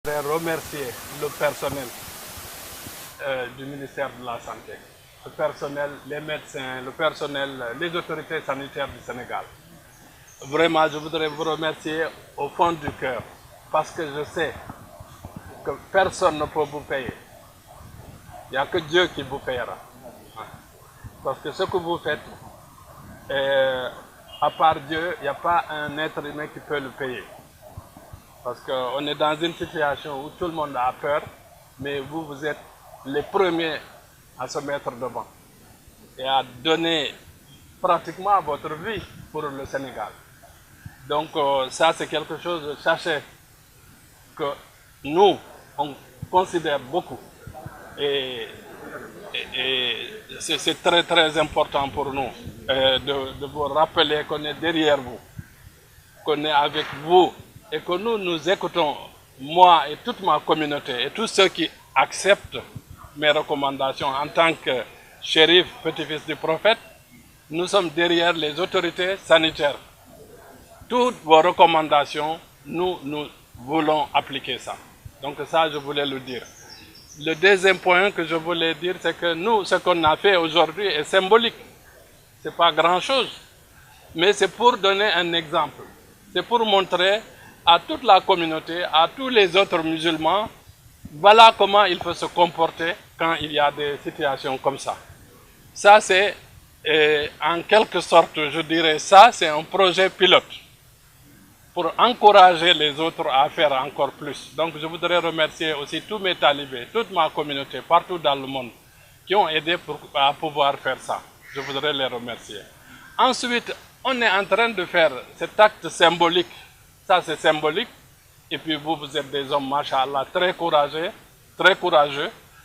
Je voudrais remercier le personnel du ministère de la Santé, le personnel, les médecins, le personnel, les autorités sanitaires du Sénégal. Vraiment, je voudrais vous remercier au fond du cœur parce que je sais que personne ne peut vous payer. Il n'y a que Dieu qui vous payera. Parce que ce que vous faites, à part Dieu, il n'y a pas un être humain qui peut le payer. Parce qu'on est dans une situation où tout le monde a peur, mais vous, vous êtes les premiers à se mettre devant et à donner pratiquement votre vie pour le Sénégal. Donc ça, c'est quelque chose, sachez que nous, on considère beaucoup et, c'est très très important pour nous de vous rappeler qu'on est derrière vous, qu'on est avec vous et que nous écoutons, moi et toute ma communauté et tous ceux qui acceptent mes recommandations en tant que shérif, petit-fils du prophète, nous sommes derrière les autorités sanitaires. Toutes vos recommandations, nous voulons appliquer ça. Donc ça, je voulais le dire. Le deuxième point que je voulais dire, c'est que nous, ce qu'on a fait aujourd'hui est symbolique. Ce n'est pas grand-chose. Mais c'est pour donner un exemple. C'est pour montrer à toute la communauté, à tous les autres musulmans, voilà comment il faut se comporter quand il y a des situations comme ça. Ça, c'est, en quelque sorte, je dirais, ça, c'est un projet pilote pour encourager les autres à faire encore plus. Donc je voudrais remercier aussi tous mes talibés, toute ma communauté, partout dans le monde, qui ont aidé à pouvoir faire ça. Je voudrais les remercier. Ensuite, on est en train de faire cet acte symbolique. Ça, c'est symbolique. Et puis vous, vous êtes des hommes, machallah, très courageux.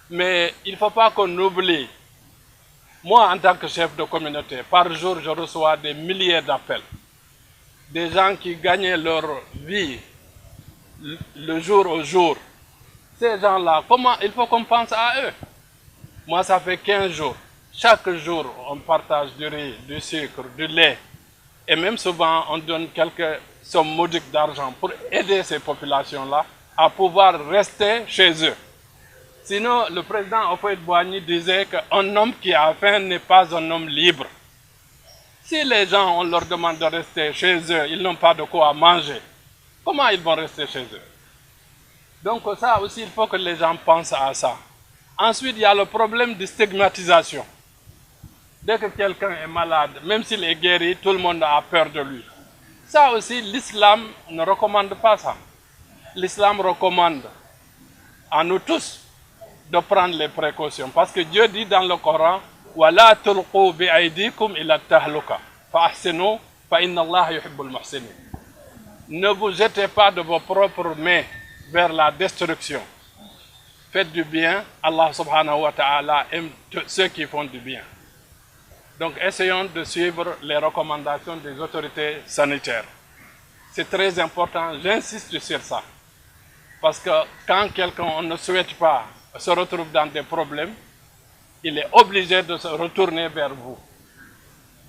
Mais il ne faut pas qu'on oublie. Moi, en tant que chef de communauté, par jour, je reçois des milliers d'appels. Des gens qui gagnaient leur vie le jour au jour. Ces gens-là, comment il faut qu'on pense à eux? Moi, ça fait 15 jours. Chaque jour, on partage du riz, du sucre, du lait. Et même souvent, on donne quelques sommes modiques d'argent pour aider ces populations-là à pouvoir rester chez eux. Sinon, le président Houphouët-Boigny disait qu'un homme qui a faim n'est pas un homme libre. Si les gens, on leur demande de rester chez eux, ils n'ont pas de quoi manger, comment ils vont rester chez eux? Donc ça aussi, il faut que les gens pensent à ça. Ensuite, il y a le problème de stigmatisation. Dès que quelqu'un est malade, même s'il est guéri, tout le monde a peur de lui. Ça aussi, l'islam ne recommande pas ça. L'islam recommande à nous tous de prendre les précautions. Parce que Dieu dit dans le Coran, وَلَا تُلْقُوا بِأَيْدِيكُمْ إِلَى التَّهْلُكَةِ فَأَحْسِنُوا فَإِنَّ اللَّهَ يُحِبُّ الْمُحْسِنِينَ. Ne vous jetez pas de vos propres mains vers la destruction. Faites du bien, Allah subhanahu wa ta'ala aime ceux qui font du bien. Donc essayons de suivre les recommandations des autorités sanitaires. C'est très important, j'insiste sur ça. Parce que quand quelqu'un ne souhaite pas se retrouve dans des problèmes, il est obligé de se retourner vers vous.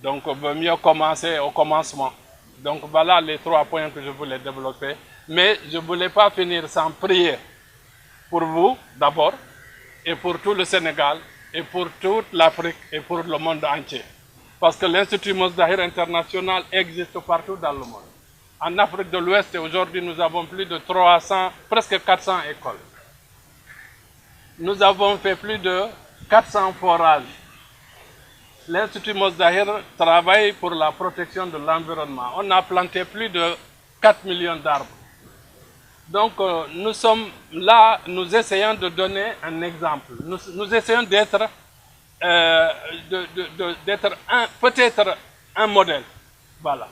Donc, il vaut mieux commencer au commencement. Donc, voilà les 3 points que je voulais développer. Mais je ne voulais pas finir sans prier pour vous, d'abord, et pour tout le Sénégal, et pour toute l'Afrique, et pour le monde entier. Parce que l'Institut Mozdahir International existe partout dans le monde. En Afrique de l'Ouest, aujourd'hui, nous avons plus de 300, presque 400 écoles. Nous avons fait plus de 400 forages. L'Institut Mozdahir travaille pour la protection de l'environnement. On a planté plus de 4 millions d'arbres. Donc nous sommes là, nous essayons de donner un exemple. Nous essayons d'être peut-être un modèle. Voilà.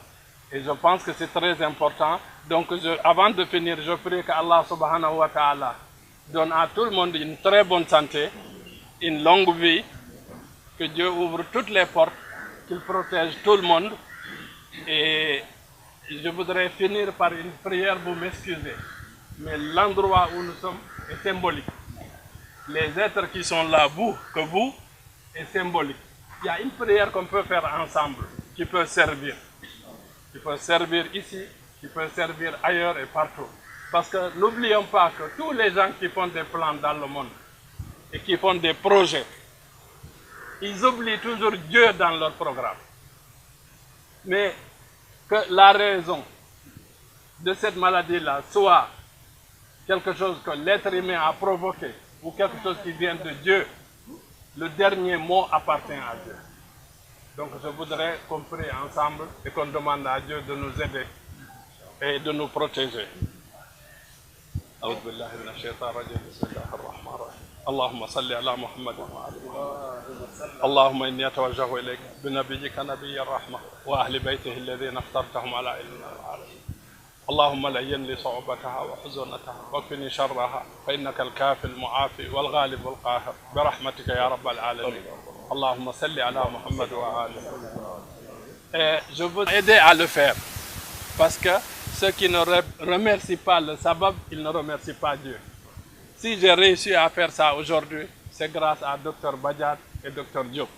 Et je pense que c'est très important. Donc avant de finir, je prie qu'Allah subhanahu wa ta'ala donne à tout le monde une très bonne santé, une longue vie, que Dieu ouvre toutes les portes, qu'il protège tout le monde. Et je voudrais finir par une prière, vous m'excusez, mais l'endroit où nous sommes est symbolique. Les êtres qui sont là, vous, est symbolique. Il y a une prière qu'on peut faire ensemble, qui peut servir. Qui peut servir ici, qui peut servir ailleurs et partout. Parce que n'oublions pas que tous les gens qui font des plans dans le monde et qui font des projets, ils oublient toujours Dieu dans leur programme. Mais que la raison de cette maladie-là soit quelque chose que l'être humain a provoqué ou quelque chose qui vient de Dieu, le dernier mot appartient à Dieu. Donc je voudrais qu'on prie ensemble et qu'on demande à Dieu de nous aider et de nous protéger. أعوذ بالله من الشيطان الرجيم بسم الله الرحمن الرحيم اللهم صل على محمد وعلى اللهم إني أتوجه إليك بنبيك نبي الرحمة وأهل بيته الذين اخترتهم على علم العالمين اللهم لين لي صعوبتها وحزنتها واكفني شرها فإنك الكافي المعافي والغالب والقاهر برحمتك يا رب العالمين اللهم صل على محمد وآله. Je veux aider à le faire parce que ceux qui ne remercient pas le sabab, ils ne remercient pas Dieu. Si j'ai réussi à faire ça aujourd'hui, c'est grâce à Dr Badiat et Dr Diop,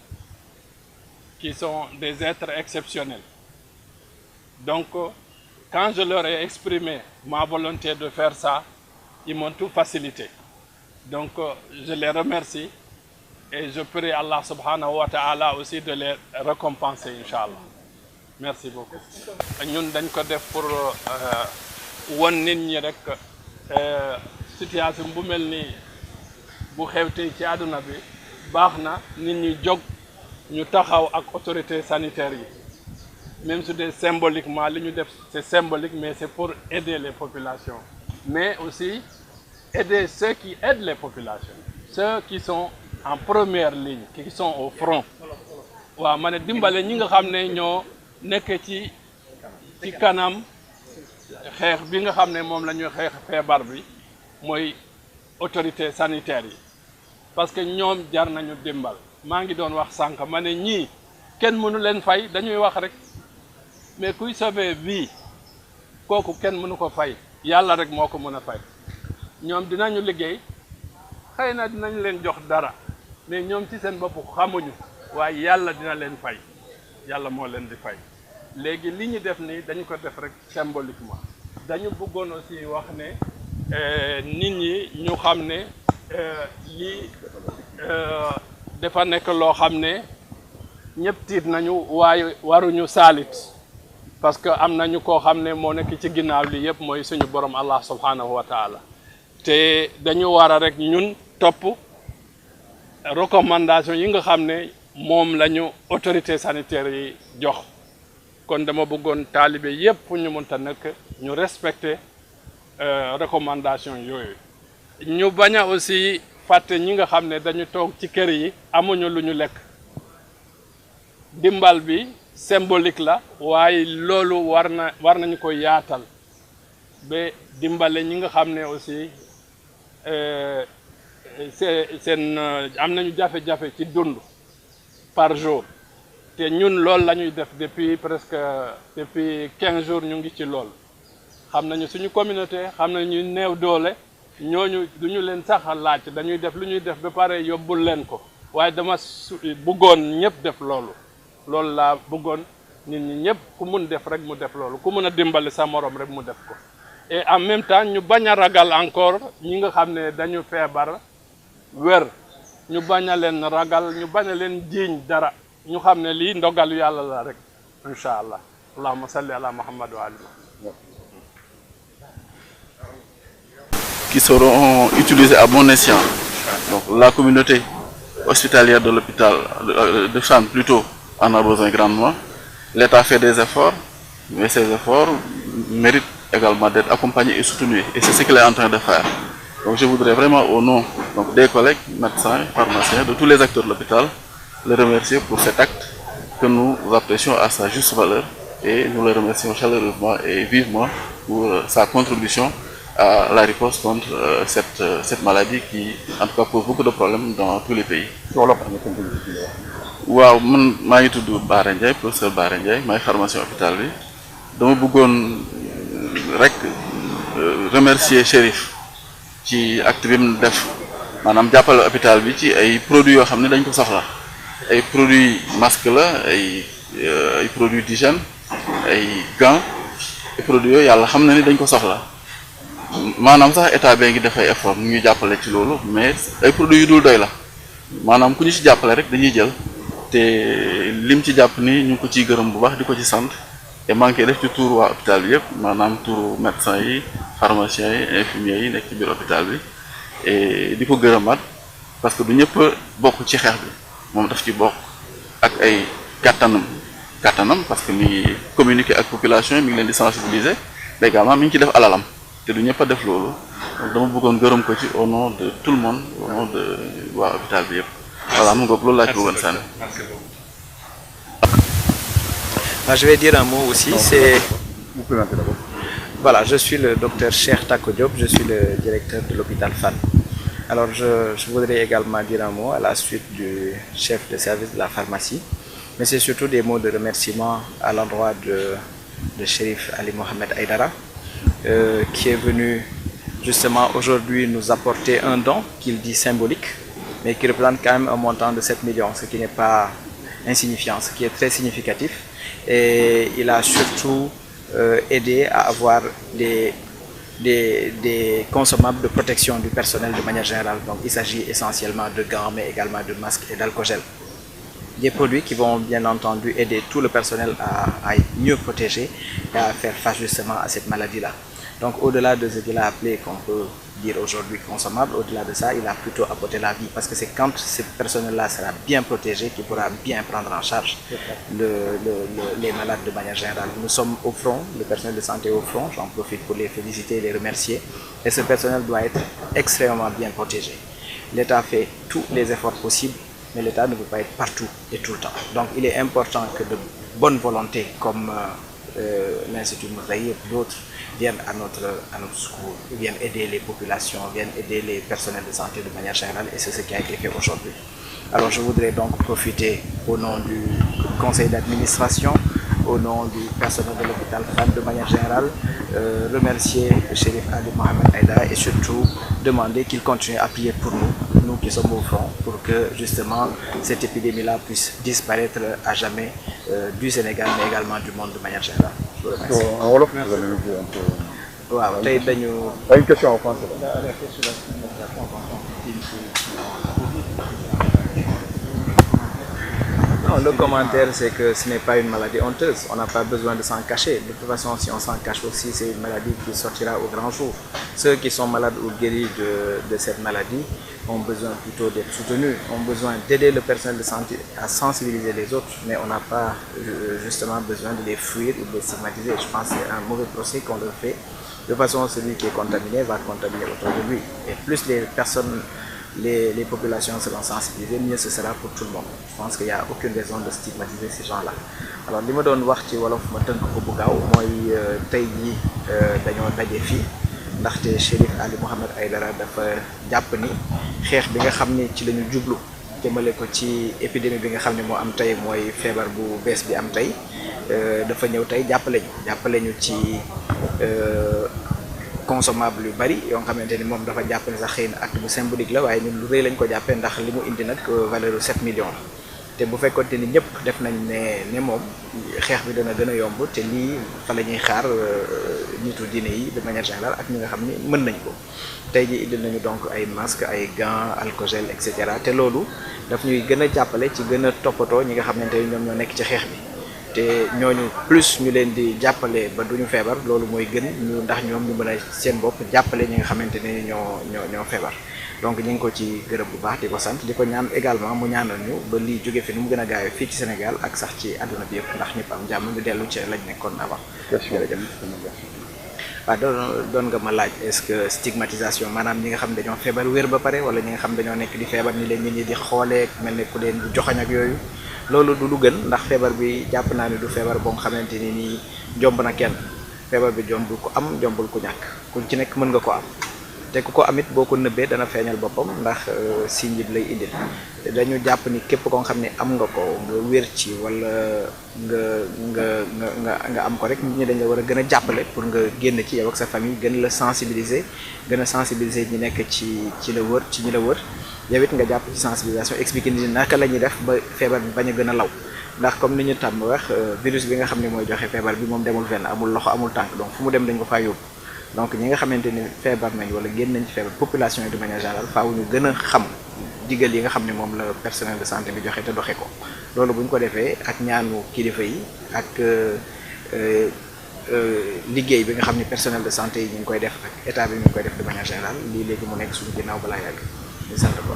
qui sont des êtres exceptionnels. Donc, quand je leur ai exprimé ma volonté de faire ça, ils m'ont tout facilité. Donc, je les remercie et je prie Allah subhanahu wa ta'ala aussi de les récompenser, Inch'Allah. Merci beaucoup. ñun dañ ko def pour won nit ñi rek situation bu mel nii bu xewtee ci àdduna bi baax na nit ñi jóg ñu taxaw ak autorités sanitaires yi même si c'est symboliquement li ñu def c'est symbolique mais c'est pour aider les populations mais aussi aider ceux qui aident les populations ceux qui sont en première ligne qui sont au front waaw ma ne dimbale ñi nga xam ne ñoo nekk ci kanam xeex bi nga xam ne moom la ñuy xeex feebar bi mooy autorité sanitaire yi parce que ñoom jar nañu dimbal maa ngi doon wax sànq ma ne ñii kenn mënu leen fay dañuy wax rek mais kuy sauver vie kooku kenn mënu ko fay yàlla rek moo ko mën a fay ñoom dinañu liggéey xëy na dinañ leen jox dara mais ñoom ci seen bopp xamuñu waaye yàlla dina leen fay yàlla moo leen di fay léegi li ñu def nii dañu ko def rek symboliquement dañu bëggoon aussi wax ne nit ñi ñu xam ne lii dafa nekk loo xam ne ñëpp tiit nañu waaye waruñu saalit parce que am nañu koo xam ne moo nekk ci ginnaaw li yëpp mooy suñu borom Allah subhanahu wa taala te dañu war a rek ñun topp recommandation yi nga xam ne moom la ñu autorité sanitaire yi jox kon dama bëggoon taalibe yépp fu ñu mënta nekk ñu respecter recommandation yooyu ñu bañ a aussi fàtte ñi nga xam ne dañu toog ci kër yi amuñu lu ñu lekk dimbal bi symbolique la waaye loolu war nañu ko yaatal ba dimbale ñi nga xam ne aussi seen am nañu jafe-jafe ci dund par jour te ñun loolu la ñuy def depuis 15 jours ñu ngi ci loolu xam nañu suñu communauté xam nañu néew doole ñooñu duñu leen sax laaj dañuy def lu ñuy def ba pare yóbbul leen ko waaye dama bëggoon ñëpp def loolu laa bëggoon nit ñi ñëpp ku mun def rek mu def loolu ku mun a dimbali sa morom rek mu def ko et en même temps ñu bañ a ragal encore ñi nga xam ne dañu feebar wér ñu bañ a leen ragal ñu bañ a leen jiiñ dara ñu xam ne lii ndogalu yàlla la rek incha allah allahumma salli ala muhammad wa ali qui seront utilisés à bon escient. Donc la communauté hospitalière de l'hôpital de Fann plutôt en a besoin grandement. L'État fait des efforts, mais ces efforts méritent également d'être accompagnés et soutenus. Et c'est ce qu'il est en train de faire. Donc je voudrais vraiment au nom des collègues, médecins, pharmaciens, de tous les acteurs de l'hôpital, les remercier pour cet acte que nous apprécions à sa juste valeur et nous le remercions chaleureusement et vivement pour sa contribution à la riposte contre cette maladie qui en tout cas pose beaucoup de problèmes dans tous les pays. waaw man maa ngi tudd Bara Ndiaye professeur Bara Ndiaye maay pharmacien hôpital bi dama bëggoon rek remercier Chérif ci acte bi mu def maanaam jàppale hôpital bi ci ay produits yoo xam ne dañ ko soxla ay produits masque la ay produits d'hygiène ay gants ay produits yooyu yàlla xam na ni dañ ko soxla maanaam sax état bee ngi dafay effort mu ñu jàppale ci loolu mais ay produits yu dul doy la maanaam ku ñu ci jàppale rek dañuy jël te lim ci jàpp ni ñu ngi ko ciy gërëm bu baax di ko ci sant te manqué def ci tour waa hôpital bi yëpp maanaam tour médecin yi pharmaciens yi infirmiers yi nekk ci biir hôpital bi et di ko gërëmaat parce que du ñëpp bokk ci xeex bi moom daf ci bokk ak ay kattanam parce que mi ngi communiquer ak population yi mi ngi leen di sensibiliser mais également mi ngi ci def alalam te du ñëpp a def loolu donc dama bëggoon gërëm ko ci au nom de tout le monde au nom de waa hôpital bi yëpp voilà mu ngoog loolu laa ci bëggoon sànni. Je vais dire un mot aussi, c'est... Voilà, je suis le docteur Cheikh Tako Diop, je suis le directeur de l'hôpital Fann. Alors je voudrais également dire un mot à la suite du chef de service de la pharmacie, mais c'est surtout des mots de remerciement à l'endroit de Chérif Ali Mohamed Aïdara, qui est venu justement aujourd'hui nous apporter un don qu'il dit symbolique, mais qui représente quand même un montant de 7 millions, ce qui n'est pas insignifiant, ce qui est très significatif. Et il a surtout aidé à avoir des consommables de protection du personnel de manière générale. Donc il s'agit essentiellement de gants, mais également de masques et d'alcool-gel. Des produits qui vont bien entendu aider tout le personnel à mieux protéger et à faire face justement à cette maladie-là. Donc au-delà de ce qu'il a appelé, qu'on peut dire aujourd'hui consommable, au-delà de ça, il a plutôt apporté la vie. Parce que c'est quand ce personnel-là sera bien protégé qu'il pourra bien prendre en charge les malades de manière générale. Nous sommes au front, le personnel de santé au front, j'en profite pour les féliciter et les remercier. Et ce personnel doit être extrêmement bien protégé. L'État fait tous les efforts possibles, mais l'État ne peut pas être partout et tout le temps. Donc il est important que de bonne volonté, comme l'Institut Moussaïr et d'autres, viennent à notre secours, viennent aider les populations, viennent aider les personnels de santé de manière générale, et c'est ce qui a été fait aujourd'hui. Alors je voudrais donc profiter au nom du conseil d'administration, au nom du personnel de l'hôpital Fann de manière générale, remercier le Chérif Ali Mohamed Aïdara et surtout demander qu'il continue à prier pour nous, nous qui sommes au front, pour que justement cette épidémie-là puisse disparaître à jamais du Sénégal, mais également du monde de manière générale. Je vous remercie. En Wolof, vous avez vu un peu... Waaw, tey dañu... Une question en français. Non, le commentaire, c'est que ce n'est pas une maladie honteuse. On n'a pas besoin de s'en cacher. De toute façon, si on s'en cache aussi, c'est une maladie qui sortira au grand jour. Ceux qui sont malades ou guéris de cette maladie ont besoin plutôt d'être soutenus, ont besoin d'aider le personnel de santé à sensibiliser les autres, mais on n'a pas justement besoin de les fuir ou de les stigmatiser. Je pense que c'est un mauvais procès qu'on leur fait. De toute façon, celui qui est contaminé va contaminer autour de lui. Et plus les personnes, les populations seront sensibilisées, mieux ce sera pour tout le monde. Je pense qu'il n'y a aucune raison de stigmatiser ces gens-là. Alors li ma doon wax ci wolof ma tënk ko bu gaaw mooy tey jii dañoo daje fii ndaxte Chérif Ali Mohamed Aïdara dafa jàpp ni xeex bi nga xam ni ci la ñu jublu jëmale ko ci épidémie bi nga xam ne moo am tey mooy feebar bu bees bi am tey dafa ñëw tey jàppale ñu ci consommable yu bari yoo xamante ni moom dafa jàpp ne sax xëy na acte bu symbolique la waaye ñun lu rëy lañ ko jàppee ndax li mu indi nag valeur u 7 millions la te bu fekkoonte ni ñëpp def nañ ne moom xeex bi dana gën a yomb te lii fa la ñuy xaar nitu diine yi de manière générale ak ñi nga xam ni mën nañ ko tey ji indil nañu donc ay masques ay gants alcool-gel et cetera te loolu daf ñuy gën a jàppale ci gën a toppatoo ñi nga xamante ni ñoom ñoo nekk ci xeex bi te ñooñu plus ñu leen di jàppale ba duñu feebar loolu mooy gën ñu ndax ñoom ñu mën a seen bopp jàppale ñi nga xamante ni ñoo feebar donc ñu ngi ko ci gërëm bu baax di ko sant di ko ñaan également mu ñaanal ñu ba lii jóge fi nu mu gën a gaawee fii ci Sénégal ak sax ci àdduna bi yëpp ndax ñëpp am jàmm ñu dellu ci lañ nekkoon avant. jërëjëf. waaw doon nga ma laaj est-ce que stigmatisation maanaam ñi nga xam dañoo feebar wér ba pare wala ñi nga xam dañoo nekk di feebar ni leen nit ñi di xoolee mel ne ku leen di joxañ ak yooyu loolu du lu gën ndax feebar bi jàpp naa ne du feebar boo nga xamante ni nii jomb na kenn feebar bi jombul ku am jombul ku ñàkk ku ci nekk mën nga ko am te ku ko amit boo ko nëbbee dana feeñal boppam ndax signe bi lay indil dañu jàpp ni képp ko nga xam ne am nga ko nga wér ci wala nga am ko rek nit ñi dañ la war a gën a jàppale pour nga génn ci yow ak sa famille gën la sensibiliser ñi nekk ci la wër ci ñi la wër yow it nga jàpp ci sensibilisation expliquer ni naka la ñuy def ba feebar bi bañ a gën a law ndax comme ni ñu tàmm wax virus bi nga xam ne mooy joxe feebar bi moom demul fenn amul loxo amul tànk donc fu mu dem dañ ko faa yóbbu donc ñi nga xamante ni feebar nañ wala génn nañ ci feebar population yi de manière générale faaw ñu gën a xam digal yi nga xam ne moom la personnel de santé bi joxe te doxe ko loolu bu ñu ko defee ak ñaanu kilifa yi ak liggéey bi nga xam ne personnel de santé yi ñu ngi koy def ak état bi ñu ngi koy def de manière générale lii léegi mu nekk suñu ginnaaw balaa yàgg ñu sant ko